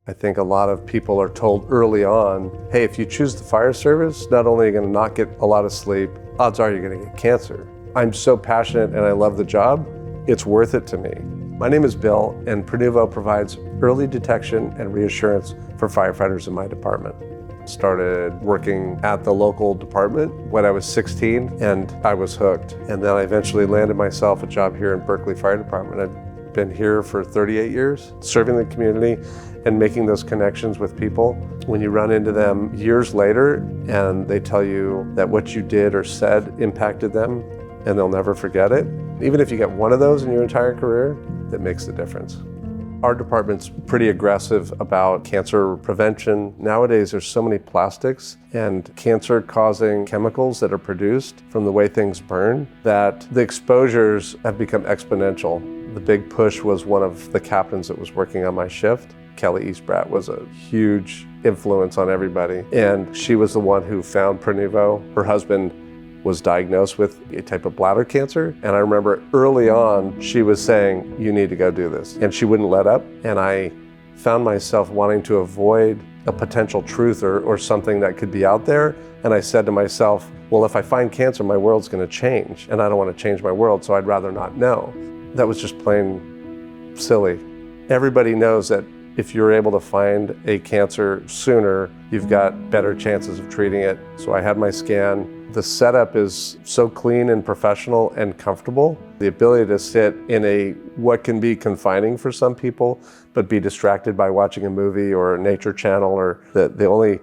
I think a lot of people are told early on, hey, if you choose the fire service, not only are you going to not get a lot of sleep, odds are you're going to get cancer. I'm so passionate and I love the job, it's worth it to me. My name is Bill, and Prenuvo provides early detection and reassurance for firefighters in my department. Started working at the local department when I was 16, and I was hooked. And then I eventually landed myself a job here in Berkley Fire Department. I've been here for 38 years, serving the community and making those connections with people. When you run into them years later and they tell you that what you did or said impacted them and they'll never forget it, even if you get one of those in your entire career, that makes the difference. Our department's pretty aggressive about cancer prevention. Nowadays, there's so many plastics and cancer-causing chemicals that are produced from the way things burn that the exposures have become exponential. The big push was one of the captains that was working on my shift. Kelly Eastbrat was a huge influence on everybody, and she was the one who found Prenuvo. Her husband was diagnosed with a type of bladder cancer, and I remember early on she was saying, you need to go do this, and she wouldn't let up, and I found myself wanting to avoid a potential truth or something that could be out there, and I said to myself, well, if I find cancer, my world's going to change, and I don't want to change my world, so I'd rather not know. That was just plain silly. Everybody knows that if you're able to find a cancer sooner, you've got better chances of treating it. So I had my scan. The setup is so clean and professional and comfortable. The ability to sit in what can be confining for some people, but be distracted by watching a movie or a nature channel, or the only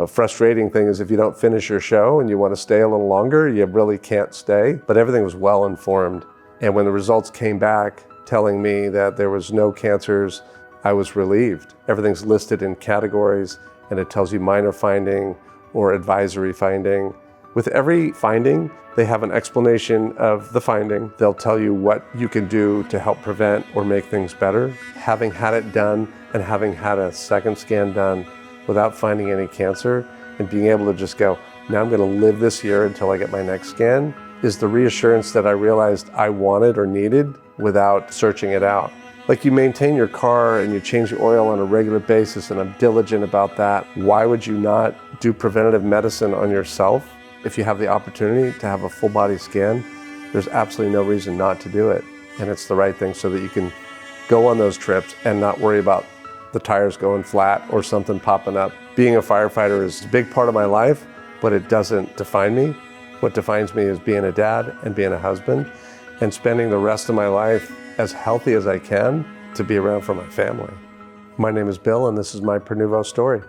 frustrating thing is if you don't finish your show and you want to stay a little longer, you really can't stay. But everything was well informed. And when the results came back telling me that there was no cancers, I was relieved. Everything's listed in categories, and it tells you minor finding or advisory finding. With every finding, they have an explanation of the finding. They'll tell you what you can do to help prevent or make things better. Having had it done and having had a second scan done without finding any cancer and being able to just go, now I'm gonna live this year until I get my next scan, is the reassurance that I realized I wanted or needed without searching it out. Like, you maintain your car and you change the oil on a regular basis, and I'm diligent about that. Why would you not do preventative medicine on yourself? If you have the opportunity to have a full body scan, there's absolutely no reason not to do it. And it's the right thing so that you can go on those trips and not worry about the tires going flat or something popping up. Being a firefighter is a big part of my life, but it doesn't define me. What defines me is being a dad and being a husband and spending the rest of my life as healthy as I can to be around for my family. My name is Bill, and this is my Prenuvo story.